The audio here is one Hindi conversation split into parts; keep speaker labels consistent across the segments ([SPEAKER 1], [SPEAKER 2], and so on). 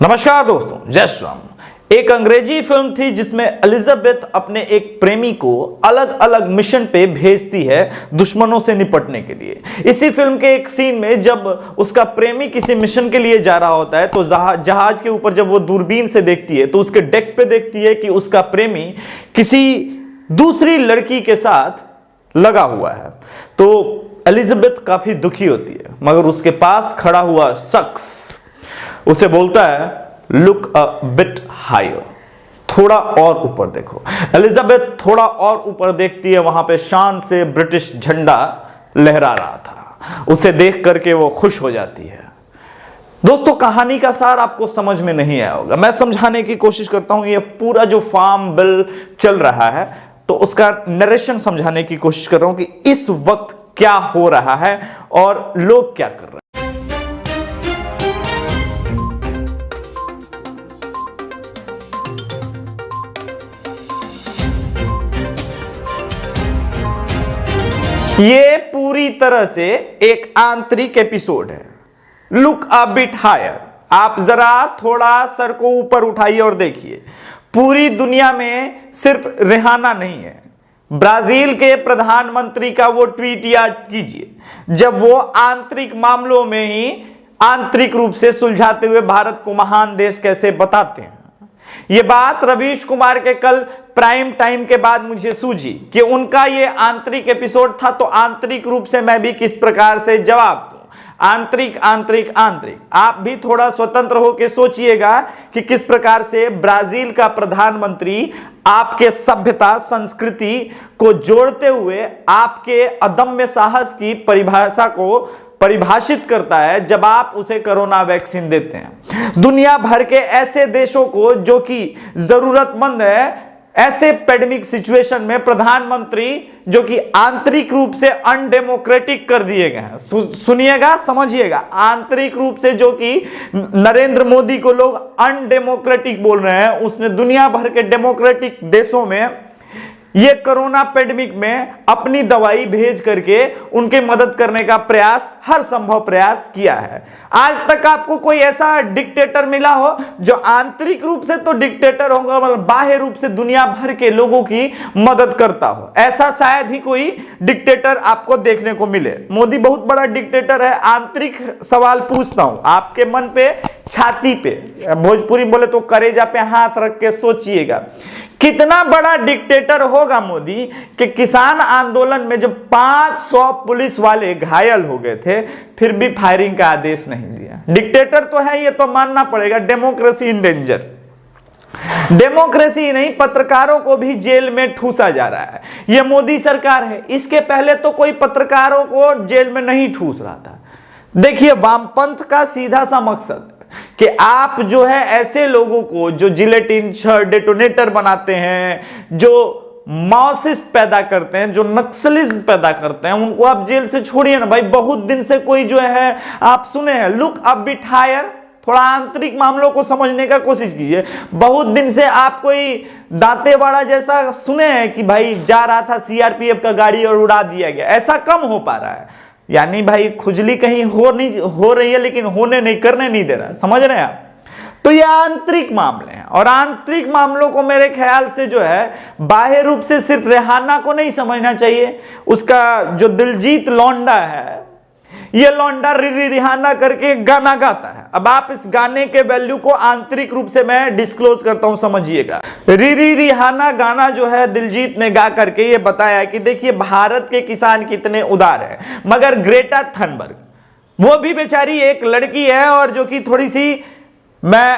[SPEAKER 1] नमस्कार दोस्तों, जय श्री राम। एक अंग्रेजी फिल्म थी जिसमें एलिजाबेथ अपने एक प्रेमी को अलग अलग मिशन पे भेजती है दुश्मनों से निपटने के लिए। इसी फिल्म के एक सीन में जब उसका प्रेमी किसी मिशन के लिए जा रहा होता है तो जहाज के ऊपर जब वो दूरबीन से देखती है तो उसके डेक पे देखती है कि उसका प्रेमी किसी दूसरी लड़की के साथ लगा हुआ है। तो एलिजाबेथ काफी दुखी होती है, मगर उसके पास खड़ा हुआ शख्स उसे बोलता है लुक अ बिट हायर, थोड़ा और ऊपर देखो। एलिजाबेथ थोड़ा और ऊपर देखती है, वहां पे शान से ब्रिटिश झंडा लहरा रहा था। उसे देख करके वो खुश हो जाती है। दोस्तों, कहानी का सार आपको समझ में नहीं आया होगा, मैं समझाने की कोशिश करता हूं। ये पूरा जो फार्म बिल चल रहा है तो उसका नरेशन समझाने की कोशिश कर रहा हूं कि इस वक्त क्या हो रहा है और लोग क्या कर रहे हैं। ये पूरी तरह से एक आंतरिक एपिसोड है। लुक अ बिट हायर, आप जरा थोड़ा सर को ऊपर उठाइए और देखिए। पूरी दुनिया में सिर्फ रिहाना नहीं है, ब्राजील के प्रधानमंत्री का वो ट्वीट याद कीजिए जब वो आंतरिक मामलों में ही आंतरिक रूप से सुलझाते हुए भारत को महान देश कैसे बताते हैं। ये बात रवीश कुमार के कल प्राइम टाइम के बाद मुझे सूझी कि उनका ये आंतरिक एपिसोड था, तो आंतरिक रूप से मैं भी किस प्रकार से जवाब दूं। आंतरिक आंतरिक आंतरिक, आप भी थोड़ा स्वतंत्र होकर सोचिएगा कि किस प्रकार से ब्राजील का प्रधानमंत्री आपके सभ्यता संस्कृति को जोड़ते हुए आपके अदम्य साहस की परिभाषा को परिभाषित करता है जब आप उसे कोरोना वैक्सीन देते हैं। दुनिया भर के ऐसे देशों को जो कि जरूरतमंद है, ऐसे पैंडेमिक सिचुएशन में प्रधानमंत्री जो कि आंतरिक रूप से अनडेमोक्रेटिक कर दिए गए हैं। सुनिएगा, समझिएगा, आंतरिक रूप से जो कि नरेंद्र मोदी को लोग अनडेमोक्रेटिक बोल रहे हैं, उसने दुनिया भर के डेमोक्रेटिक देशों में ये कोरोना पैंडेमिक में अपनी दवाई भेज करके उनके मदद करने का प्रयास, हर संभव प्रयास किया है। आज तक आपको कोई ऐसा डिक्टेटर मिला हो जो आंतरिक रूप से तो डिक्टेटर होगा मगर बाह्य रूप से दुनिया भर के लोगों की मदद करता हो? ऐसा शायद ही कोई डिक्टेटर आपको देखने को मिले। मोदी बहुत बड़ा डिक्टेटर है। आंतरिक सवाल पूछता हूं आपके मन पे, छाती पे, भोजपुरी बोले तो करेजा पे हाथ रख के सोचिएगा, कितना बड़ा डिक्टेटर होगा मोदी कि किसान आंदोलन में जब 500 पुलिस वाले घायल हो गए थे फिर भी फायरिंग का आदेश नहीं दिया। डिक्टेटर तो है, ये तो मानना पड़ेगा। Democracy in danger. डेमोक्रेसी नहीं, पत्रकारों को भी जेल में ठूसा जा रहा है। यह मोदी सरकार है। इसके पहले तो कोई पत्रकारों को जेल में नहीं ठूस रहा था। देखिए, वामपंथ का सीधा सा मकसद कि आप जो है ऐसे लोगों को जो जिलेटिन डेटोनेटर बनाते हैं, जो माओसिस्ट पैदा करते हैं, जो नक्सलिस्ट पैदा करते हैं, उनको आप जेल से छोड़िए ना भाई। बहुत दिन से कोई जो है आप सुने हैं लुक अ बिट हायर, थोड़ा आंतरिक मामलों को समझने का कोशिश कीजिए। बहुत दिन से आप कोई दांतेवाड़ा जैसा सुने हैं कि भाई जा रहा था सीआरपीएफ का गाड़ी और उड़ा दिया गया, ऐसा कम हो पा रहा है। यानी भाई खुजली कहीं हो रही है लेकिन होने नहीं, करने नहीं दे रहा। समझ रहे हैं आप? तो ये आंतरिक मामले हैं और आंतरिक मामलों को मेरे ख्याल से जो है बाह्य रूप से सिर्फ रेहाना को नहीं समझना चाहिए। उसका जो दिलजीत लौंडा है, ये लौंडा रिरी रिहाना करके गाना गाता है। अब आप इस गाने के वैल्यू को आंतरिक रूप से मैं डिस्क्लोज करता हूं, समझिएगा। रिरी रिहाना गाना जो है दिलजीत ने गा करके ये बताया कि देखिए भारत के किसान कितने उदार हैं, मगर ग्रेटा थनबर्ग वो भी बेचारी एक लड़की है और जो कि थोड़ी सी, मैं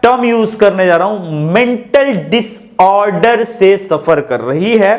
[SPEAKER 1] टर्म यूज करने जा रहा हूं, मेंटल डिसऑर्डर से सफर कर रही है।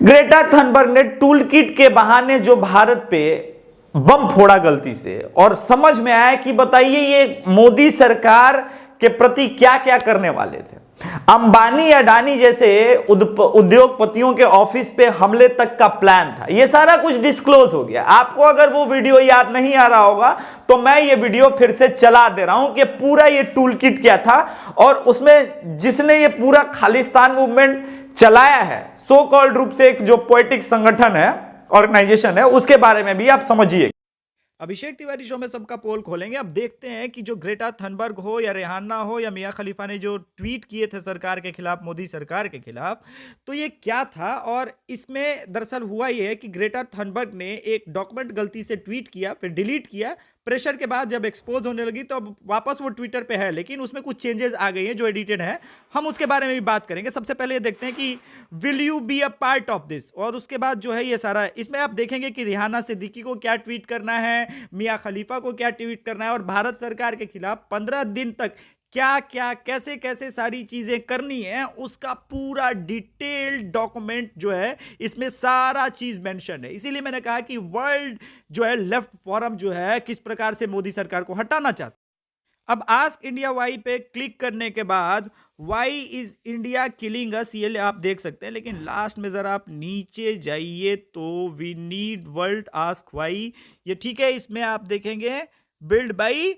[SPEAKER 1] ग्रेटा थनबर्ग ने टूल किट के बहाने जो भारत पे बम फोड़ा गलती से, और समझ में आया कि बताइए ये मोदी सरकार के प्रति क्या क्या करने वाले थे। अंबानी अडानी जैसे उद्योगपतियों के ऑफिस पे हमले तक का प्लान था। ये सारा कुछ डिस्क्लोज हो गया। आपको अगर वो वीडियो याद नहीं आ रहा होगा तो मैं ये वीडियो फिर से चला दे रहा हूं कि पूरा ये टूल किट क्या था, और उसमें जिसने ये पूरा खालिस्तान मूवमेंट चलाया है, सो कॉल्ड रूप से एक जो पोएटिक संगठन है, ऑर्गेनाइजेशन है, उसके बारे में भी आप समझिए।
[SPEAKER 2] अभिषेक तिवारी शो में सबका पोल खोलेंगे। अब देखते हैं कि जो ग्रेटा थनबर्ग हो या रेहाना हो या मिया खलीफा ने जो ट्वीट किए थे सरकार के खिलाफ, मोदी सरकार के खिलाफ, तो ये क्या था। और इसमें दरअसल हुआ ये है कि ग्रेटा थनबर्ग ने एक डॉक्यूमेंट गलती से ट्वीट किया, फिर डिलीट किया। प्रेशर के बाद जब एक्सपोज होने लगी तो अब वापस वो ट्विटर पे है, लेकिन उसमें कुछ चेंजेस आ गई हैं जो एडिटेड है। हम उसके बारे में भी बात करेंगे। सबसे पहले ये देखते हैं कि will you be a part of this, और उसके बाद जो है ये सारा, इसमें आप देखेंगे कि रिहाना सिद्दीकी को क्या ट्वीट करना है, मिया खलीफा को क्या ट्वीट करना है, और भारत सरकार के खिलाफ 15 दिन तक क्या क्या कैसे कैसे सारी चीजें करनी है, उसका पूरा डिटेल्ड डॉक्यूमेंट जो है इसमें सारा चीज मेंशन है। इसीलिए मैंने कहा कि वर्ल्ड जो है लेफ्ट फोरम जो है किस प्रकार से मोदी सरकार को हटाना चाहता। अब आस्क इंडिया वाई पे क्लिक करने के बाद why is India killing us, ये आप देख सकते हैं। लेकिन लास्ट में जरा आप नीचे जाइए तो we need world ask why, ये ठीक है। इसमें आप देखेंगे बिल्ड बाई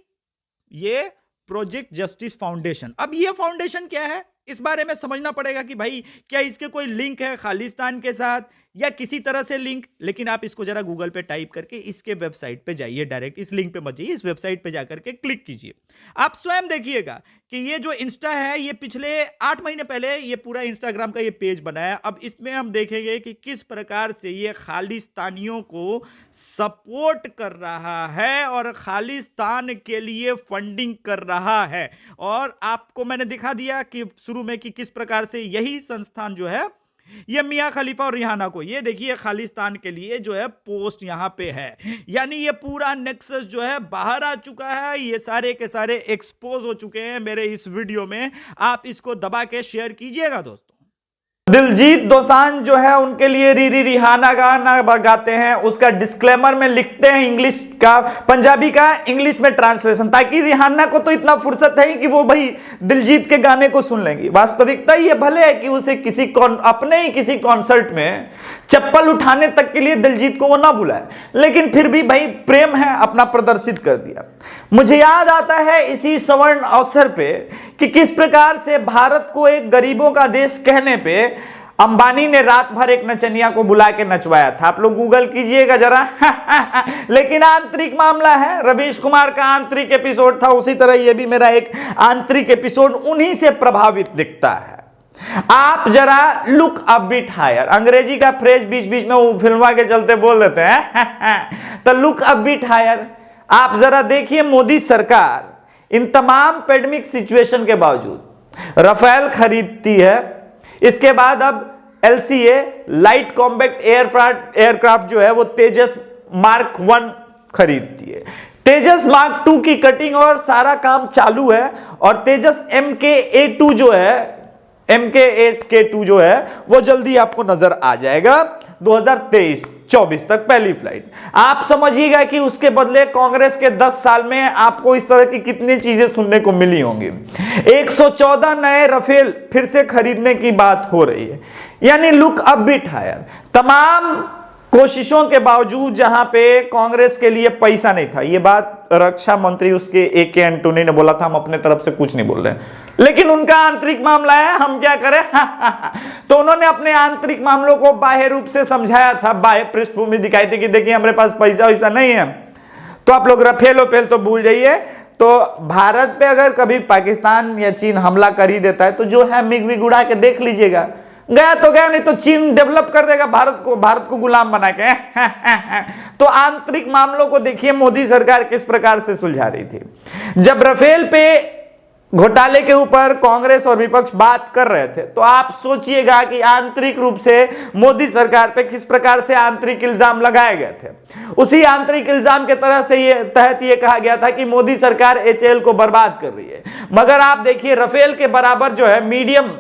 [SPEAKER 2] ये प्रोजेक्ट जस्टिस फाउंडेशन। अब ये फाउंडेशन क्या है, इस बारे में समझना पड़ेगा कि भाई क्या इसके कोई लिंक है खालिस्तान के साथ या किसी तरह से लिंक। लेकिन आप इसको जरा गूगल पे टाइप करके इसके वेबसाइट पे जाइए, डायरेक्ट इस लिंक पे मत जाइए, इस वेबसाइट पे जाकर के क्लिक कीजिए। आप स्वयं देखिएगा कि ये जो इंस्टा है ये पिछले 8 महीने पहले ये पूरा इंस्टाग्राम का ये पेज बनाया। अब इसमें हम देखेंगे कि किस प्रकार से ये खालिस्तानियों को सपोर्ट कर रहा है और खालिस्तान के लिए फंडिंग कर रहा है। और आपको मैंने दिखा दिया कि शुरू में कि किस प्रकार से यही संस्थान जो है ये मिया खलीफा और रिहाना को, ये देखिए खालिस्तान के लिए जो है पोस्ट यहां पे है। यानी ये पूरा नेक्सस जो है बाहर आ चुका है, ये सारे के सारे एक्सपोज हो चुके हैं मेरे इस वीडियो में। आप इसको दबा के शेयर कीजिएगा दोस्तों।
[SPEAKER 1] दिलजीत दोसांझ जो है उनके लिए रीरी रिहाना गाना गाते हैं, उसका डिस्क्लेमर में लिखते हैं इंग्लिश का, पंजाबी का इंग्लिश में ट्रांसलेशन, ताकि रिहाना को तो इतना फुर्सत है कि वो भाई दिलजीत के गाने को सुन लेंगी। वास्तविकता ये भले है कि उसे किसी अपने ही किसी कॉन्सर्ट में चप्पल उठाने तक के लिए दिलजीत को वो ना बुलाए, लेकिन फिर भी भाई प्रेम है अपना प्रदर्शित कर दिया। मुझे याद आता है इसी स्वर्ण अवसर पे कि किस प्रकार से भारत को एक गरीबों का देश कहने पे अंबानी ने रात भर एक नचनिया को बुला के नचवाया था। आप लोग गूगल कीजिएगा जरा लेकिन आंतरिक मामला है, रवीश कुमार का आंतरिक एपिसोड था, उसी तरह ये भी मेरा एक आंतरिक एपिसोड उन्हीं से प्रभावित दिखता है। आप जरा लुक अ बिट हायर, अंग्रेजी का फ्रेज बीच बीच में वो फिल्मा के चलते बोल देते हैं तो लुक अ बिट हायर। आप जरा देखिए मोदी सरकार इन तमाम पेंडेमिक सिचुएशन के बावजूद राफेल खरीदती है, इसके बाद अब LCA लाइट कॉम्बैक्ट एयरक्राफ्ट जो है वो तेजस मार्क 1 खरीदती है। तेजस मार्क 2 की कटिंग और सारा काम चालू है, और तेजस MK-A2 जो है, MK-8K2 जो है वो जल्दी आपको नजर आ जाएगा 2023-24 तक पहली फ्लाइट। आप समझिएगा कि उसके बदले कांग्रेस के 10 साल में आपको इस तरह की कितनी चीजें सुनने को मिली होंगी। 114 नए राफेल फिर से खरीदने की बात हो रही है, यानी लुक अ बिट हायर। तमाम कोशिशों के बावजूद जहां पे कांग्रेस के लिए पैसा नहीं था, ये बात रक्षा मंत्री उसके AK एंटोनी ने बोला था, हम अपने तरफ से कुछ नहीं बोल रहे, लेकिन उनका आंतरिक मामला है, हम क्या करें तो उन्होंने अपने आंतरिक मामलों को बाह्य रूप से समझाया था, बाह्य पृष्ठभूमि दिखाई थी कि देखिए हमारे पास पैसा वैसा नहीं है। तो आप लोग राफेल तो भूल जाइए। तो भारत पे अगर कभी पाकिस्तान या चीन हमला कर ही देता है तो जो है मिग विग उड़ा के देख लीजिएगा, गया तो गया, नहीं तो चीन डेवलप कर देगा भारत को गुलाम बना के तो आंतरिक मामलों को देखिए मोदी सरकार किस प्रकार से सुलझा रही थी। जब राफेल पे घोटाले के ऊपर कांग्रेस और विपक्ष बात कर रहे थे तो आप सोचिएगा कि आंतरिक रूप से मोदी सरकार पे किस प्रकार से आंतरिक इल्जाम लगाए गए थे। उसी आंतरिक इल्जाम के तहत ये कहा गया था कि मोदी सरकार HAL को बर्बाद कर रही है, मगर आप देखिए राफेल के बराबर जो है मीडियम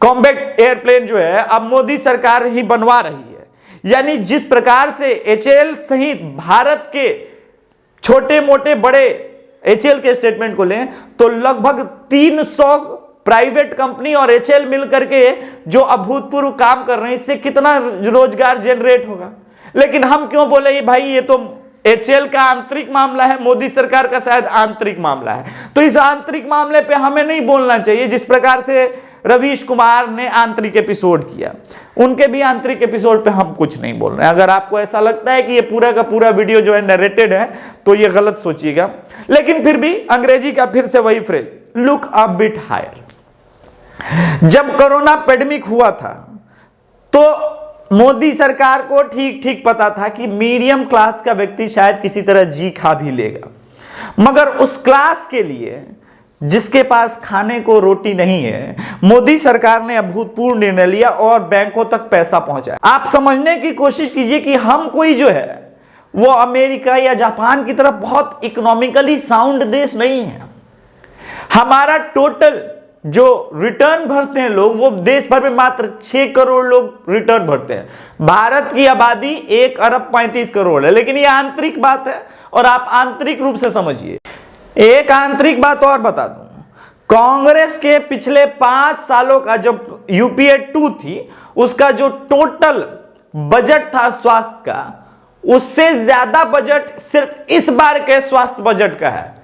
[SPEAKER 1] कॉम्बैक्ट एयरप्लेन जो है अब मोदी सरकार ही बनवा रही है। यानी जिस प्रकार से HAL सहित भारत के छोटे मोटे बड़े HAL के स्टेटमेंट को लें तो लगभग 300 प्राइवेट कंपनी और HAL मिलकर के जो अभूतपूर्व काम कर रहे हैं, इससे कितना रोजगार जनरेट होगा। लेकिन हम क्यों बोले ये भाई ये तो HAL का आंतरिक मामला है, मोदी सरकार का शायद आंतरिक मामला है। तो इस आंतरिक मामले पे हमें नहीं बोलना चाहिए। जिस प्रकार से रवीश कुमार ने आंतरिक एपिसोड किया, उनके भी आंतरिक एपिसोड पे हम कुछ नहीं बोल रहे हैं। अगर आपको ऐसा लगता है कि ये पूरा का पूरा वीडियो जो है नरेटेड है तो ये गलत सोचिएगा, लेकिन फिर भी अंग्रेजी का फिर से वही phrase, look a bit higher. जब कोरोना पेंडेमिक हुआ था तो मोदी सरकार को ठीक ठीक पता था कि मीडियम क्लास का व्यक्ति शायद किसी तरह जी खा भी लेगा, मगर उस क्लास के लिए जिसके पास खाने को रोटी नहीं है, मोदी सरकार ने अभूतपूर्व निर्णय लिया और बैंकों तक पैसा पहुंचाया। आप समझने की कोशिश कीजिए कि हम कोई जो है वो अमेरिका या जापान की तरफ बहुत इकोनॉमिकली साउंड देश नहीं है। हमारा टोटल जो रिटर्न भरते हैं लोग, वो देश भर में मात्र 6 करोड़ लोग रिटर्न भरते हैं। भारत की आबादी 1 अरब 35 करोड़ है, लेकिन ये आंतरिक बात है और आप आंतरिक रूप से समझिए। एक आंतरिक बात और बता दूं, कांग्रेस के पिछले 5 सालों का जब यूपीए 2 थी, उसका जो टोटल बजट था स्वास्थ्य का, उससे ज्यादा बजट सिर्फ इस बार के स्वास्थ्य बजट का है।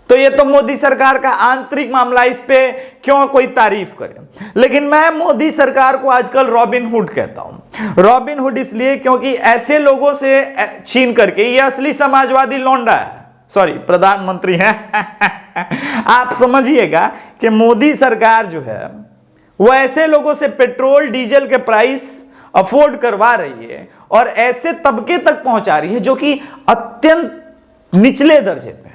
[SPEAKER 1] तो ये तो मोदी सरकार का आंतरिक मामला, इस पे क्यों कोई तारीफ करे। लेकिन मैं मोदी सरकार को आजकल रॉबिन हुड कहता हूं। रॉबिन हुड इसलिए क्योंकि ऐसे लोगों से छीन करके, ये असली समाजवादी लौंडा है, सॉरी प्रधानमंत्री है आप समझिएगा कि मोदी सरकार जो है वो ऐसे लोगों से पेट्रोल डीजल के प्राइस अफोर्ड करवा रही है और ऐसे तबके तक पहुंचा रही है जो कि अत्यंत निचले दर्जे पे है,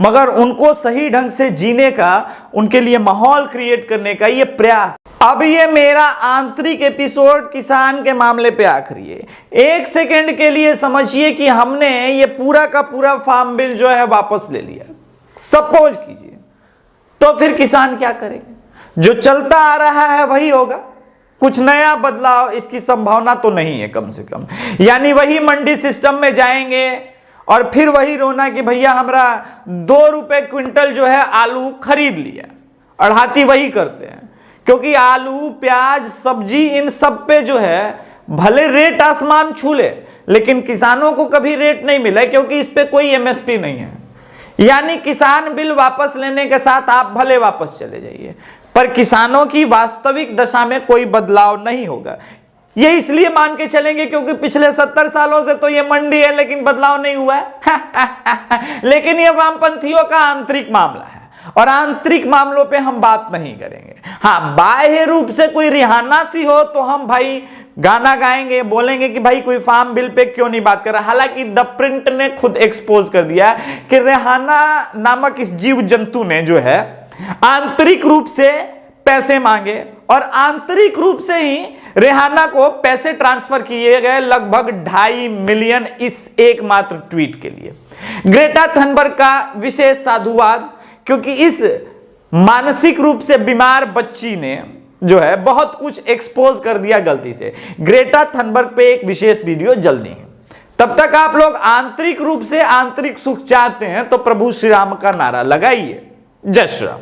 [SPEAKER 1] मगर उनको सही ढंग से जीने का, उनके लिए माहौल क्रिएट करने का ये प्रयास। अब ये मेरा आंतरिक एपिसोड किसान के मामले पे आखिरी है। 1 सेकंड के लिए समझिए कि हमने ये पूरा का पूरा फार्म बिल जो है वापस ले लिया, सपोज कीजिए, तो फिर किसान क्या करेंगे? जो चलता आ रहा है वही होगा, कुछ नया बदलाव इसकी संभावना तो नहीं है कम से कम। यानी वही मंडी सिस्टम में जाएंगे और फिर वही रोना कि भैया हमरा 2 रुपए क्विंटल जो है आलू खरीद लिया। अड़हाती वही करते हैं, क्योंकि आलू, प्याज, सब्जी, इन सब पे जो है भले रेट आसमान छू ले, लेकिन किसानों को कभी रेट नहीं मिला, क्योंकि इस पे कोई एमएसपी नहीं है। यानी किसान बिल वापस लेने के साथ आप भले वापस चले जाइए, पर किसानों की वास्तविक दशा में कोई बदलाव नहीं होगा। ये इसलिए मान के चलेंगे क्योंकि पिछले 70 सालों से तो ये मंडी है, लेकिन बदलाव नहीं हुआ है लेकिन ये वामपंथियों का आंतरिक मामला है और आंतरिक मामलों पे हम बात नहीं करेंगे। हाँ, बाह्य रूप से कोई रिहाना सी हो तो हम भाई गाना गाएंगे, बोलेंगे कि भाई कोई फार्म बिल पे क्यों नहीं बात कर रहा। हालांकि द प्रिंट ने खुद एक्सपोज कर दिया कि रिहाना नामक इस जीव जंतु ने जो है आंतरिक रूप से पैसे मांगे और आंतरिक रूप से ही रिहाना को पैसे ट्रांसफर किए गए, लगभग 2.5 मिलियन इस एकमात्र ट्वीट के लिए। ग्रेटा थनबर्ग का विशेष साधुवाद, क्योंकि इस मानसिक रूप से बीमार बच्ची ने जो है बहुत कुछ एक्सपोज कर दिया गलती से। ग्रेटा थनबर्ग पे एक विशेष वीडियो जल्दी है। तब तक आप लोग आंतरिक रूप से आंतरिक सुख चाहते हैं तो प्रभु श्री राम का नारा लगाइए। जय श्री राम।